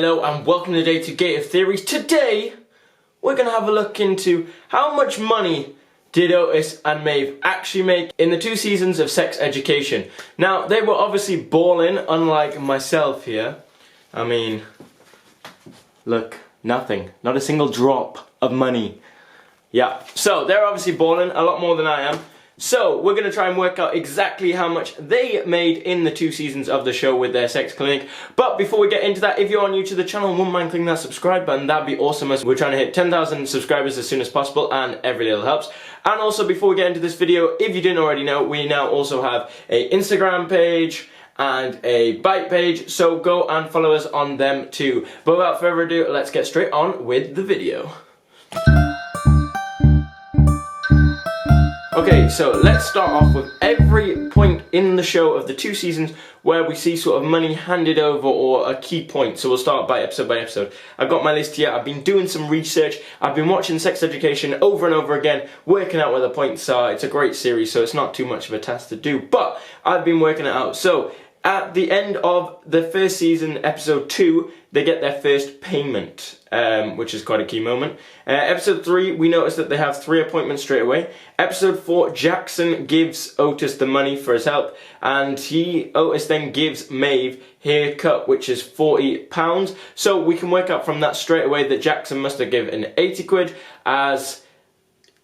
Hello and welcome to Day 2 Gate of Theories. Today we're going to have a look into how much money did Otis and Maeve actually make in the 2 seasons of Sex Education. Now they were obviously balling, unlike myself here. I mean, look, nothing, not a single drop of money. Yeah, so they're obviously balling a lot more than I am. So we're going to try and work out exactly how much they made in the 2 seasons of the show with their sex clinic. But before we get into that, if you are new to the channel and wouldn't mind clicking that subscribe button, that'd be awesome, as we're trying to hit 10,000 subscribers as soon as possible, and every little helps. And also, before we get into this video, if you didn't already know, we now also have an Instagram page and a Bite page, so go and follow us on them too. But without further ado, let's get straight on with the video. Okay, so let's start off with every point in the show of the 2 seasons where we see sort of money handed over or a key point. So we'll start by episode. I've got my list here, I've been doing some research, I've been watching Sex Education over and over again, working out where the points are. It's a great series, so it's not too much of a task to do, but I've been working it out. So at the end of the first season, episode 2, they get their first payment, which is quite a key moment. Episode 3, we notice that they have 3 appointments straight away. Episode 4, Jackson gives Otis the money for his help, and Otis then gives Maeve haircut, which is £40. So we can work out from that straight away that Jackson must have given 80 quid, as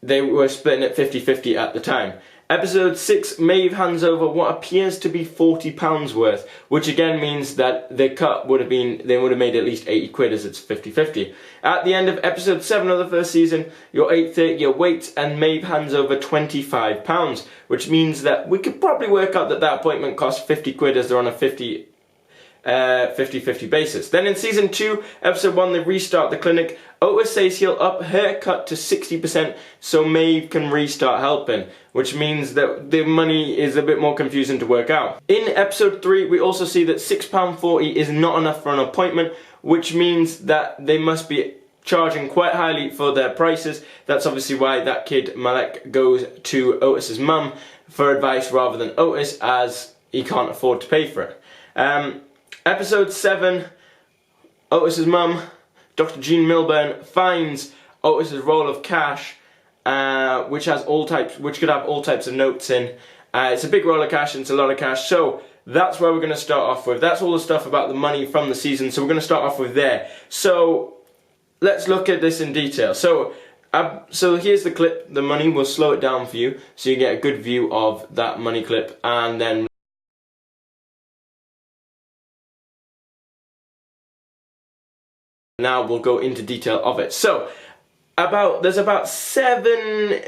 they were splitting it 50-50 at the time. Episode 6, Maeve hands over what appears to be £40 worth, which again means that the cut would have been, they would have made at least 80 quid, as it's 50-50. At the end of episode 7 of the first season, your 8:30 waits and Maeve hands over £25, which means that we could probably work out that that appointment cost 50 quid, as they're on a 50-50 basis. Then in season 2, episode 1, they restart the clinic. Otis says he'll up her cut to 60% so Maeve can restart helping, which means that the money is a bit more confusing to work out. In episode 3, we also see that £6.40 is not enough for an appointment, which means that they must be charging quite highly for their prices. That's obviously why that kid Malek goes to Otis's mum for advice rather than Otis, as he can't afford to pay for it. Episode 7, Otis's mum, Dr. Jean Milburn, finds Otis's roll of cash, which could have all types of notes in. It's a big roll of cash and it's a lot of cash, so that's where we're going to start off with. That's all the stuff about the money from the season, so we're going to start off with there. So let's look at this in detail. So here's the clip, the money. We'll slow it down for you so you get a good view of that money clip, and then now we'll go into detail of it. So there's about seven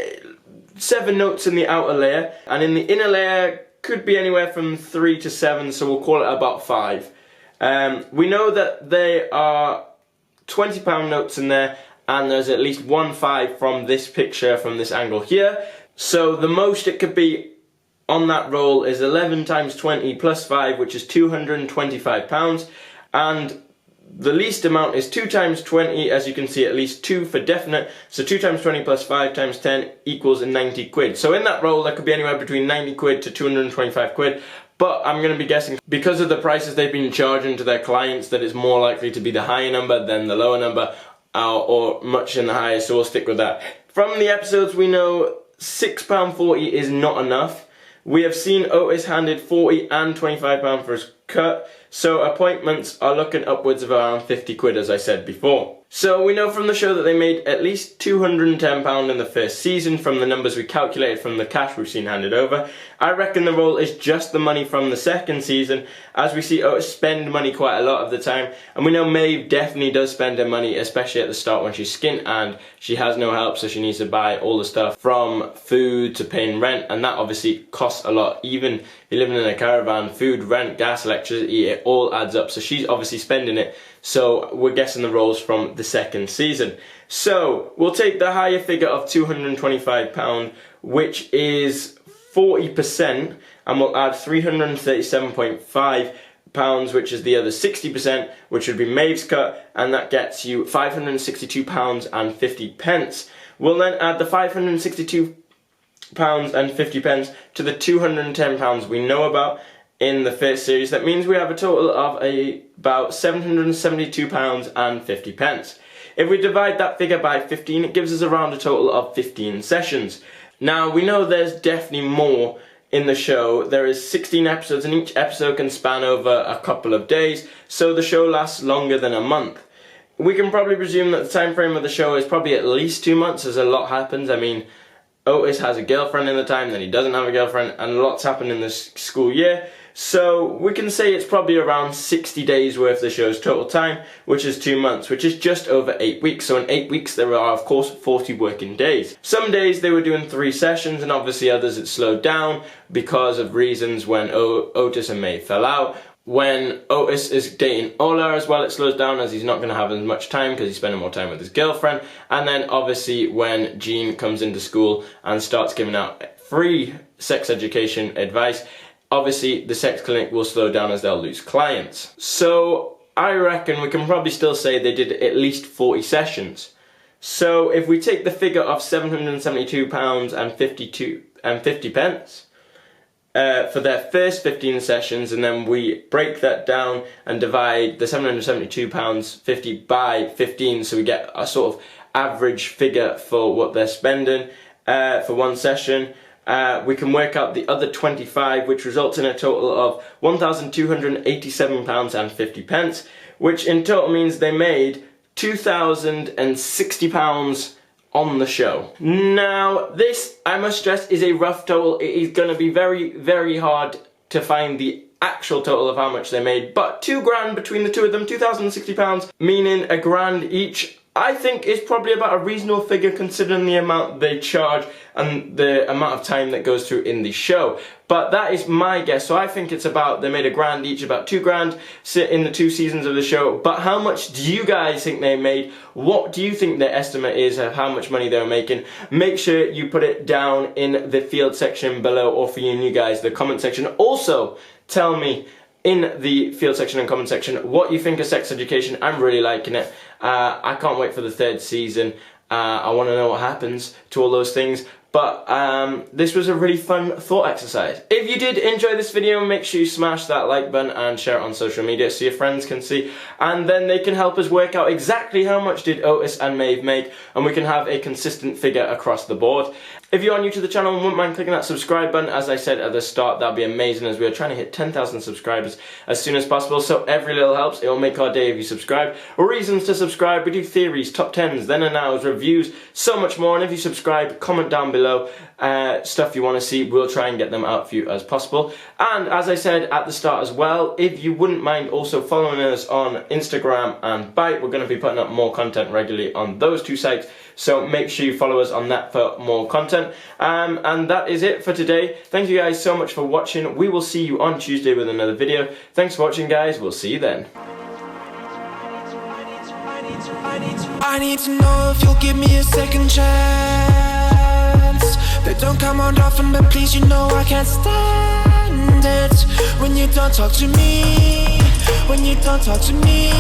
notes in the outer layer, and in the inner layer could be anywhere from 3 to 7, so we'll call it about 5. We know that there are £20 notes in there, and there's at least 1 5 from this picture, from this angle here. So the most it could be on that roll is 11 times 20 plus 5, which is £225, and the least amount is 2 times 20, as you can see, at least 2 for definite. So 2 times 20 plus 5 times 10 equals 90 quid. So in that roll, that could be anywhere between 90 quid to 225 quid. But I'm going to be guessing, because of the prices they've been charging to their clients, that it's more likely to be the higher number than the lower number, or much in the higher, so we'll stick with that. From the episodes, we know £6.40 is not enough. We have seen Otis handed £40 and £25 for his cut, so appointments are looking upwards of around 50 quid, as I said before. So we know from the show that they made at least £210 in the first season from the numbers we calculated from the cash we've seen handed over. I reckon the roll is just the money from the second season, as we see Otis spend money quite a lot of the time, and we know Maeve definitely does spend her money, especially at the start when she's skint and she has no help, so she needs to buy all the stuff from food to paying rent, and that obviously costs a lot. Even if you're living in a caravan, food, rent, gas, electricity, it all adds up, so she's obviously spending it. So we're guessing the rolls from the second season. So we'll take the higher figure of £225, which is 40%, and we'll add £337.5, which is the other 60%, which would be Maeve's cut, and that gets you £562.50. We'll then add the £562.50 to the £210 we know about, in the first series. That means we have a total of about £772.50. If we divide that figure by 15, it gives us around a total of 15 sessions. Now, we know there's definitely more in the show. There is 16 episodes, and each episode can span over a couple of days, so the show lasts longer than a month. We can probably presume that the time frame of the show is probably at least 2 months, as a lot happens. I mean, Otis has a girlfriend in the time, then he doesn't have a girlfriend, and lots happen in this school year. So we can say it's probably around 60 days worth of the show's total time, which is 2 months, which is just over 8 weeks. So in 8 weeks there are, of course, 40 working days. Some days they were doing 3 sessions, and obviously others it slowed down because of reasons when Otis and Maeve fell out. When Otis is dating Ola as well, it slows down as he's not going to have as much time because he's spending more time with his girlfriend. And then obviously when Jean comes into school and starts giving out free sex education advice, obviously the sex clinic will slow down as they'll lose clients. So I reckon we can probably still say they did at least 40 sessions. So if we take the figure of £772.50 for their first 15 sessions, and then we break that down and divide the £772.50 by 15, so we get a sort of average figure for what they're spending for one session. We can work out the other 25, which results in a total of £1,287.50, which in total means they made £2,060 on the show. Now, this, I must stress, is a rough total. It is going to be very, very hard to find the actual total of how much they made, but £2,000 between the two of them, £2,060, meaning £1,000 each, I think is probably about a reasonable figure considering the amount they charge and the amount of time that goes through in the show. But that is my guess, so I think it's about, they made £1,000 each, about £2,000 in the 2 seasons of the show. But how much do you guys think they made? What do you think their estimate is of how much money they're making? Make sure you put it down in the field section below, or for you guys, the comment section. Also, tell me in the field section and comment section what you think of sex education. I'm really liking it. I can't wait for the 3rd season. I want to know what happens to all those things. But this was a really fun thought exercise. If you did enjoy this video, make sure you smash that like button and share it on social media so your friends can see, and then they can help us work out exactly how much did Otis and Maeve make, and we can have a consistent figure across the board. If you are new to the channel and wouldn't mind clicking that subscribe button, as I said at the start, that'd be amazing, as we are trying to hit 10,000 subscribers as soon as possible, so every little helps. It will make our day if you subscribe. Reasons to subscribe: we do theories, top 10s, then and nows, reviews, so much more. And if you subscribe, comment down below stuff you want to see. We'll try and get them out for you as possible. And as I said at the start as well, if you wouldn't mind also following us on Instagram and Byte, we're going to be putting up more content regularly on those 2 sites, so make sure you follow us on that for more content. And that is it for today. Thank you guys so much for watching. We will see you on Tuesday with another video. Thanks for watching, guys. We'll see you then. I need to know if you'll give me a second chance. They don't come on often, but please, you know I can't stand it when you don't talk to me, when you don't talk to me.